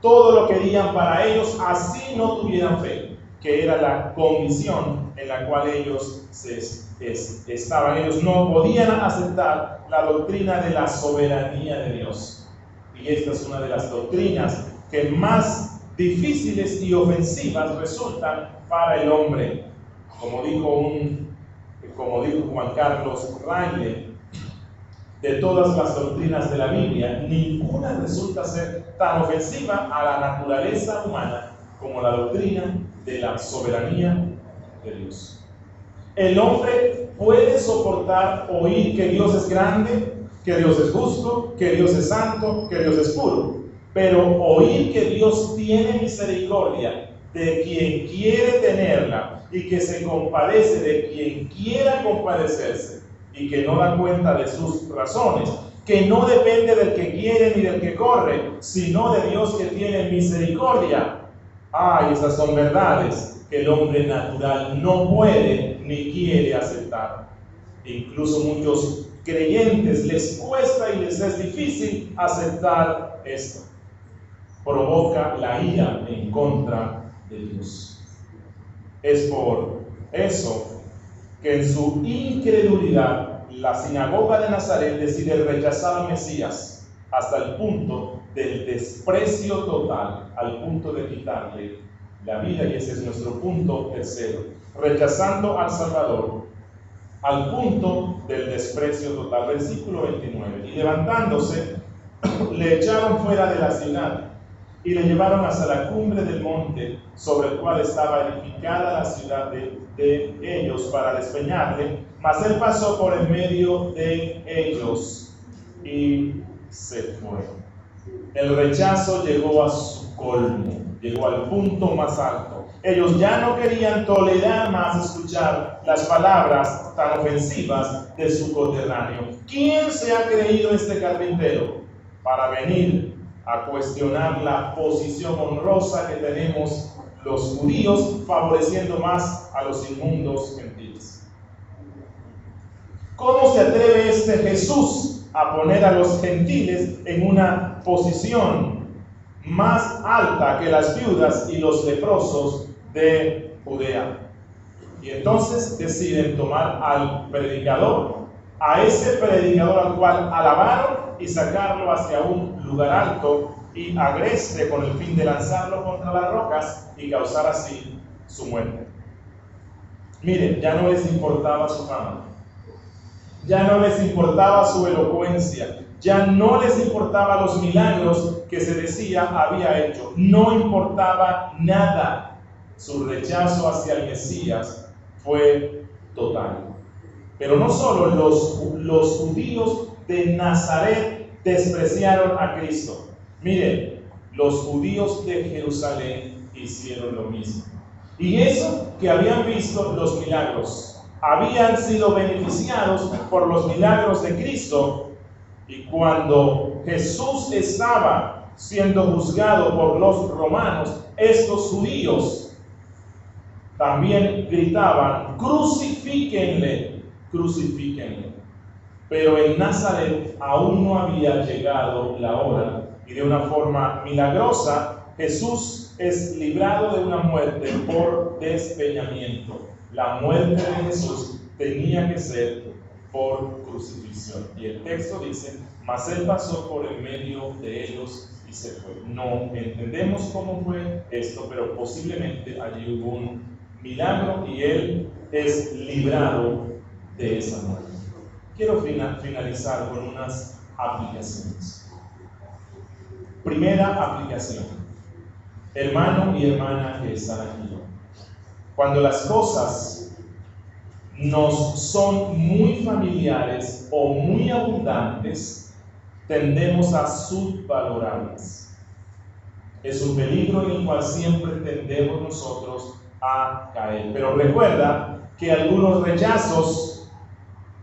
Todo lo querían para ellos, así no tuvieran fe, que era la condición en la cual ellos estaban. Ellos no podían aceptar la doctrina de la soberanía de Dios. Y esta es una de las doctrinas que más difíciles y ofensivas resultan para el hombre. Como dijo Juan Carlos Raile, de todas las doctrinas de la Biblia, ninguna resulta ser tan ofensiva a la naturaleza humana como la doctrina de la soberanía de Dios. El hombre puede soportar oír que Dios es grande, que Dios es justo, que Dios es santo, que Dios es puro, pero oír que Dios tiene misericordia de quien quiere tenerla y que se compadece de quien quiera compadecerse y que no da cuenta de sus razones, que no depende del que quiere ni del que corre, sino de Dios que tiene misericordia. Esas son verdades que el hombre natural no puede ni quiere aceptar. Incluso muchos creyentes les cuesta y les es difícil aceptar esto. Provoca la ira en contra de Dios. Es por eso que en su incredulidad la sinagoga de Nazaret decide rechazar al Mesías hasta el punto del desprecio total, al punto de quitarle la vida, y ese es nuestro punto tercero, rechazando al Salvador al punto del desprecio total. Versículo 29: y levantándose le echaron fuera de la ciudad y le llevaron hasta la cumbre del monte sobre el cual estaba edificada la ciudad de ellos para despeñarle, mas él pasó por en medio de ellos y se fue. El rechazo llegó a su colmo, llegó al punto más alto. Ellos ya no querían tolerar más escuchar las palabras tan ofensivas de su coterráneo. ¿Quién se ha creído este carpintero para venir a cuestionar la posición honrosa que tenemos los judíos, favoreciendo más a los inmundos gentiles? ¿Cómo se atreve este Jesús a poner a los gentiles en una posición más alta que las viudas y los leprosos de Judea? Y entonces deciden tomar al predicador, a ese predicador al cual alabaron, y sacarlo hacia un lugar alto y agreste con el fin de lanzarlo contra las rocas y causar así su muerte. Miren, ya no les importaba su fama, ya no les importaba su elocuencia, ya no les importaba los milagros que se decía había hecho, no importaba nada. Su rechazo hacia el Mesías fue total. Pero no solo los judíos de Nazaret despreciaron a Cristo. Miren, los judíos de Jerusalén hicieron lo mismo. Y eso que habían visto los milagros, habían sido beneficiados por los milagros de Cristo. Y cuando Jesús estaba siendo juzgado por los romanos, estos judíos también gritaban: crucifíquenle, crucifíquenle. Pero en Nazaret aún no había llegado la hora, y de una forma milagrosa Jesús es librado de una muerte por despeñamiento. La muerte de Jesús tenía que ser por crucifixión. Y el texto dice, mas él pasó por en medio de ellos y se fue. No entendemos cómo fue esto, pero posiblemente allí hubo un milagro y él es librado de esa muerte. Quiero finalizar con unas aplicaciones. Primera aplicación. Hermano y hermana que están aquí. Cuando las cosas nos son muy familiares o muy abundantes, tendemos a subvalorarlas. Es un peligro en el cual siempre tendemos nosotros a caer. Pero recuerda que algunos rechazos,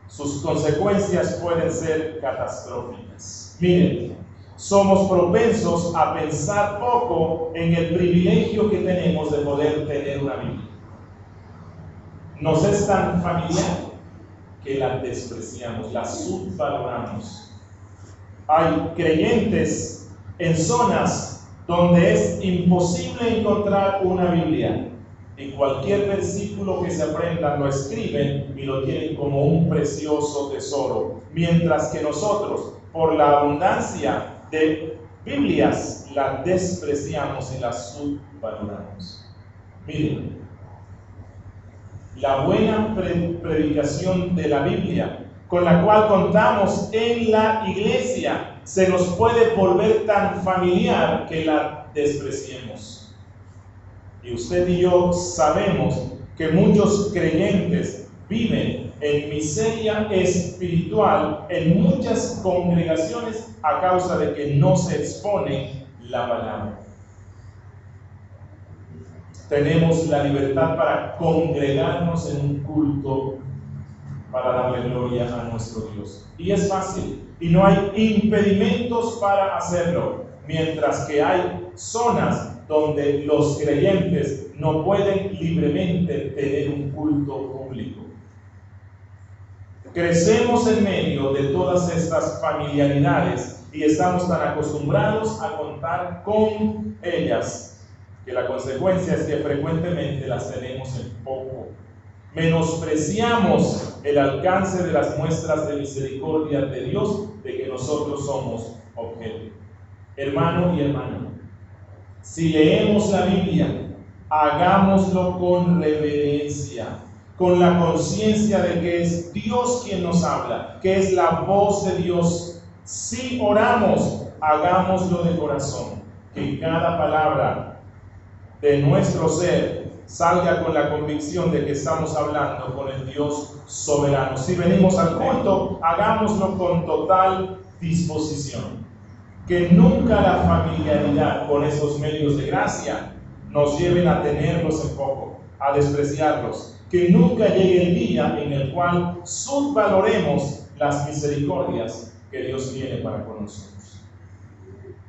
sus consecuencias pueden ser catastróficas. Miren, somos propensos a pensar poco en el privilegio que tenemos de poder tener una Biblia. Nos es tan familiar que la despreciamos, la subvaloramos. Hay creyentes en zonas donde es imposible encontrar una Biblia y cualquier versículo que se aprenda lo escriben y lo tienen como un precioso tesoro, mientras que nosotros, por la abundancia de Biblias, la despreciamos y la subvaloramos. Miren, la buena predicación de la Biblia, con la cual contamos en la iglesia, se nos puede volver tan familiar que la despreciemos. Y usted y yo sabemos que muchos creyentes viven en miseria espiritual en muchas congregaciones a causa de que no se expone la palabra. Tenemos la libertad para congregarnos en un culto para darle gloria a nuestro Dios. Y es fácil, y no hay impedimentos para hacerlo, mientras que hay zonas donde los creyentes no pueden libremente tener un culto público. Crecemos en medio de todas estas familiaridades y estamos tan acostumbrados a contar con ellas que la consecuencia es que frecuentemente las tenemos en poco. Menospreciamos el alcance de las muestras de misericordia de Dios de que nosotros somos objeto. Hermano y hermana, si leemos la Biblia, hagámoslo con reverencia, con la conciencia de que es Dios quien nos habla, que es la voz de Dios. Si oramos, hagámoslo de corazón, que cada palabra de nuestro ser salga con la convicción de que estamos hablando con el Dios soberano. Si venimos al culto, hagámoslo con total disposición. Que nunca la familiaridad con esos medios de gracia nos lleven a tenerlos en poco, a despreciarlos. Que nunca llegue el día en el cual subvaloremos las misericordias que Dios tiene para con nosotros.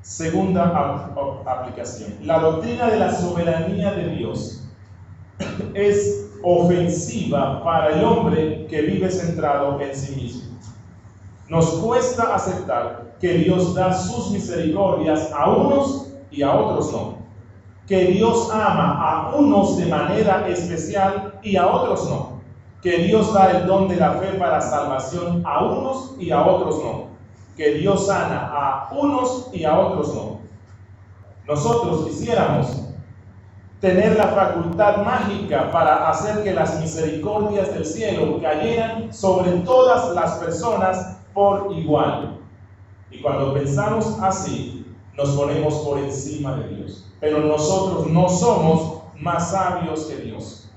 Segunda aplicación. La doctrina de la soberanía de Dios es ofensiva para el hombre que vive centrado en sí mismo. Nos cuesta aceptar que Dios da sus misericordias a unos y a otros no. Que Dios ama a unos de manera especial y a otros no. Que Dios da el don de la fe para salvación a unos y a otros no. Que Dios sana a unos y a otros no. Nosotros quisiéramos tener la facultad mágica para hacer que las misericordias del cielo cayeran sobre todas las personas por igual. Y cuando pensamos así, nos ponemos por encima de Dios. Pero nosotros no somos más sabios que Dios.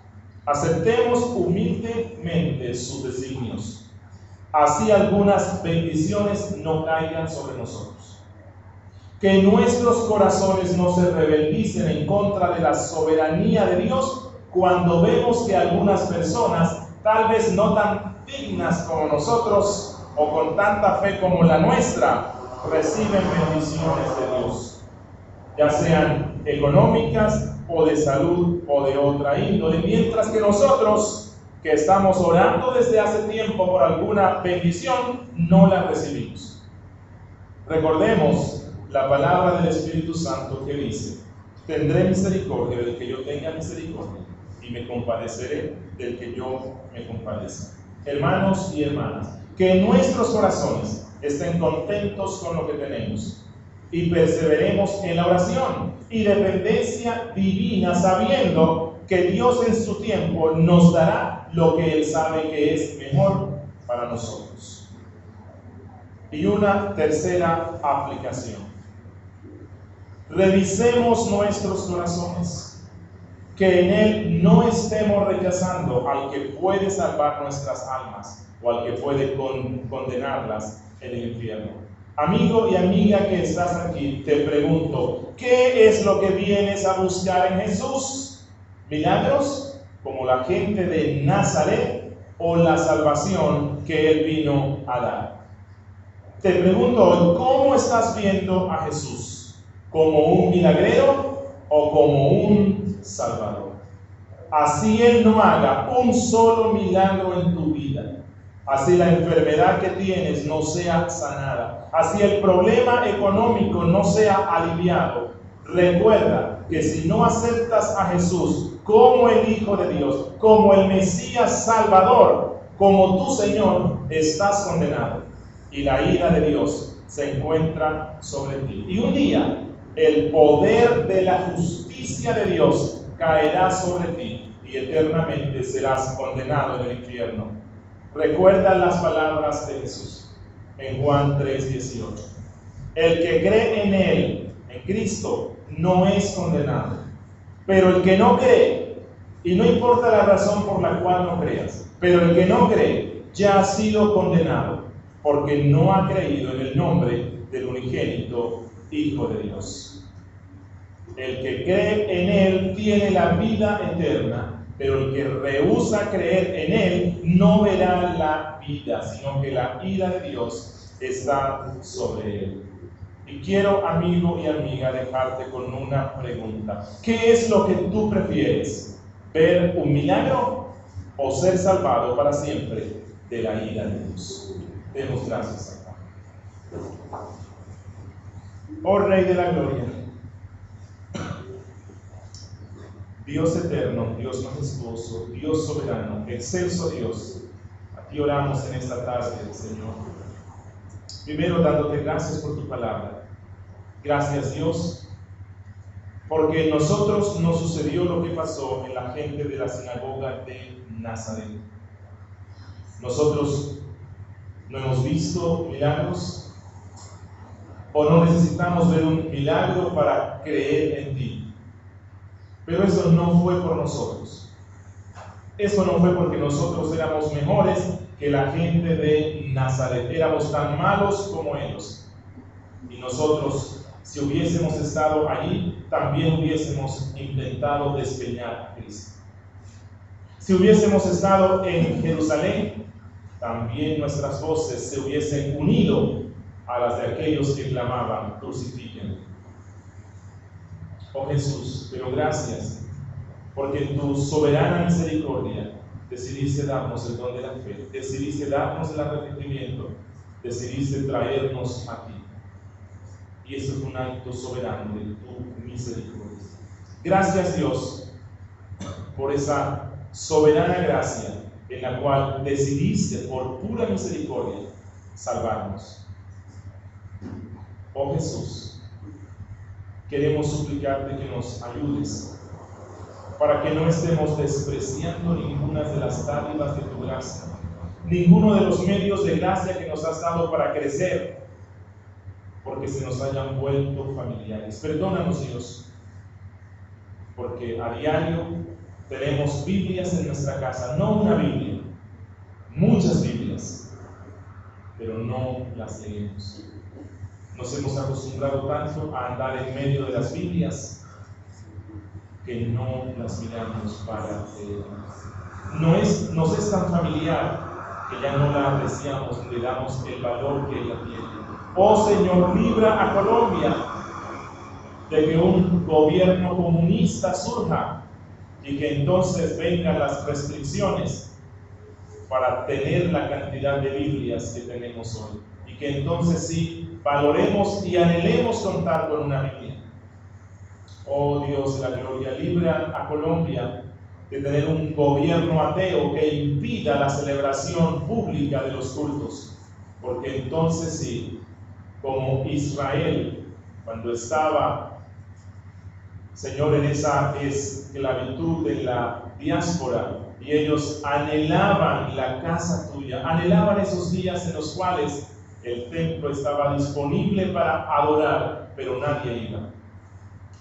Aceptemos humildemente sus designios. Así algunas bendiciones no caigan sobre nosotros. Que nuestros corazones no se rebeldicen en contra de la soberanía de Dios cuando vemos que algunas personas, tal vez no tan dignas como nosotros o con tanta fe como la nuestra, reciben bendiciones de Dios, ya sean económicas o de salud o de otra índole, mientras que nosotros, que estamos orando desde hace tiempo por alguna bendición, no la recibimos. Recordemos la palabra del Espíritu Santo que dice: tendré misericordia del que yo tenga misericordia, y y me compadeceré del que yo me compadezca. Hermanos y hermanas, que nuestros corazones estén contentos con lo que tenemos y perseveremos en la oración y dependencia divina, sabiendo que Dios en su tiempo nos dará lo que Él sabe que es mejor para nosotros. Y una tercera aplicación. Revisemos nuestros corazones, que en Él no estemos rechazando al que puede salvar nuestras almas o al que puede condenarlas en el infierno. Amigo y amiga que estás aquí, te pregunto, ¿qué es lo que vienes a buscar en Jesús? ¿Milagros, como la gente de Nazaret, o la salvación que Él vino a dar? Te pregunto hoy, ¿cómo estás viendo a Jesús? ¿Como un milagrero o como un salvador? Así Él no haga un solo milagro en tu vida, así la enfermedad que tienes no sea sanada, así el problema económico no sea aliviado, recuerda que si no aceptas a Jesús como el Hijo de Dios, como el Mesías Salvador, como tu Señor, estás condenado y la ira de Dios se encuentra sobre ti. Y un día el poder de la justicia de Dios caerá sobre ti y eternamente serás condenado en el infierno. Recuerda las palabras de Jesús en Juan 3:18. El que cree en Él, en Cristo, no es condenado. Pero el que no cree, y no importa la razón por la cual no creas, pero el que no cree ya ha sido condenado, porque no ha creído en el nombre del unigénito Hijo de Dios. El que cree en Él tiene la vida eterna, pero el que rehúsa creer en Él no verá la vida, sino que la ira de Dios está sobre él. Y quiero, amigo y amiga, dejarte con una pregunta. ¿Qué es lo que tú prefieres? ¿Ver un milagro o ser salvado para siempre de la ira de Dios? Demos gracias a Dios. Oh Rey de la Gloria, Dios eterno, Dios majestuoso, Dios soberano, excelso Dios, a ti oramos en esta tarde, Señor. Primero dándote gracias por tu palabra. Gracias, Dios, porque en nosotros no sucedió lo que pasó en la gente de la sinagoga de Nazaret. Nosotros no hemos visto milagros o no necesitamos ver un milagro para creer en ti. Pero eso no fue por nosotros. Eso no fue porque nosotros éramos mejores que la gente de Nazaret. Éramos tan malos como ellos. Y nosotros, si hubiésemos estado allí, también hubiésemos intentado despeñar a Cristo. Si hubiésemos estado en Jerusalén, también nuestras voces se hubiesen unido a las de aquellos que clamaban, crucifíquenlo. Oh Jesús, pero gracias, porque en tu soberana misericordia decidiste darnos el don de la fe, decidiste darnos el arrepentimiento, decidiste traernos a ti. Y eso es un acto soberano de tu misericordia. Gracias, Dios, por esa soberana gracia en la cual decidiste por pura misericordia salvarnos. Oh Jesús, queremos suplicarte que nos ayudes para que no estemos despreciando ninguna de las dádivas de tu gracia, ninguno de los medios de gracia que nos has dado para crecer, porque se nos hayan vuelto familiares. Perdónanos, Dios, porque a diario tenemos Biblias en nuestra casa, no una Biblia, muchas Biblias, pero no las leemos. Nos hemos acostumbrado tanto a andar en medio de las Biblias que no las miramos para leer. Nos es tan familiar que ya no la apreciamos, le damos el valor que ella tiene. Oh Señor, libra a Colombia de que un gobierno comunista surja y que entonces vengan las restricciones para tener la cantidad de Biblias que tenemos hoy. Y que entonces sí valoremos y anhelemos contar con una Biblia. Oh Dios de la gloria, libra a Colombia de tener un gobierno ateo que impida la celebración pública de los cultos. Porque entonces sí, como Israel, cuando estaba, Señor, en esa esclavitud en la diáspora, y ellos anhelaban la casa tuya, anhelaban esos días en los cuales el templo estaba disponible para adorar, pero nadie iba.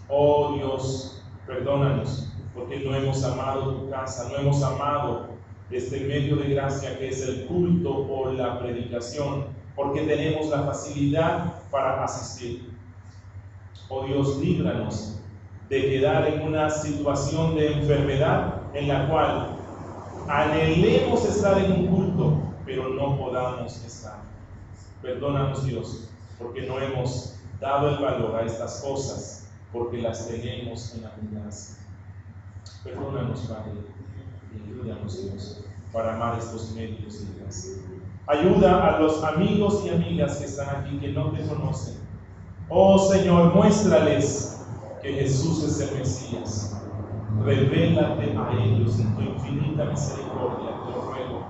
Oh Dios, perdónanos, porque no hemos amado tu casa, no hemos amado este medio de gracia que es el culto o la predicación, porque tenemos la facilidad para asistir. Oh Dios, líbranos de quedar en una situación de enfermedad en la cual anhelemos estar en un culto, pero no podamos estar. Perdónanos, Dios, porque no hemos dado el valor a estas cosas, porque las tenemos en abundancia. Perdónanos, Padre, y ayúdanos, Dios, para amar estos medios de gracia. Ayuda a los amigos y amigas que están aquí, que no te conocen. Oh Señor, muéstrales que Jesús es el Mesías. Revélate a ellos en tu infinita misericordia, te lo ruego,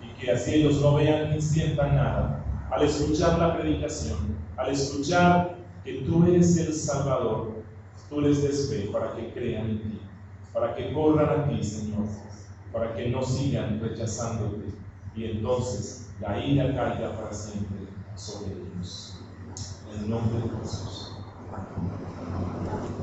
y que así ellos no vean ni sientan nada al escuchar la predicación, al escuchar que tú eres el Salvador. Tú les des fe para que crean en ti, para que corran a ti, Señor, para que no sigan rechazándote, y entonces la ira caiga para siempre sobre ellos. En el nombre de Jesús. Amén.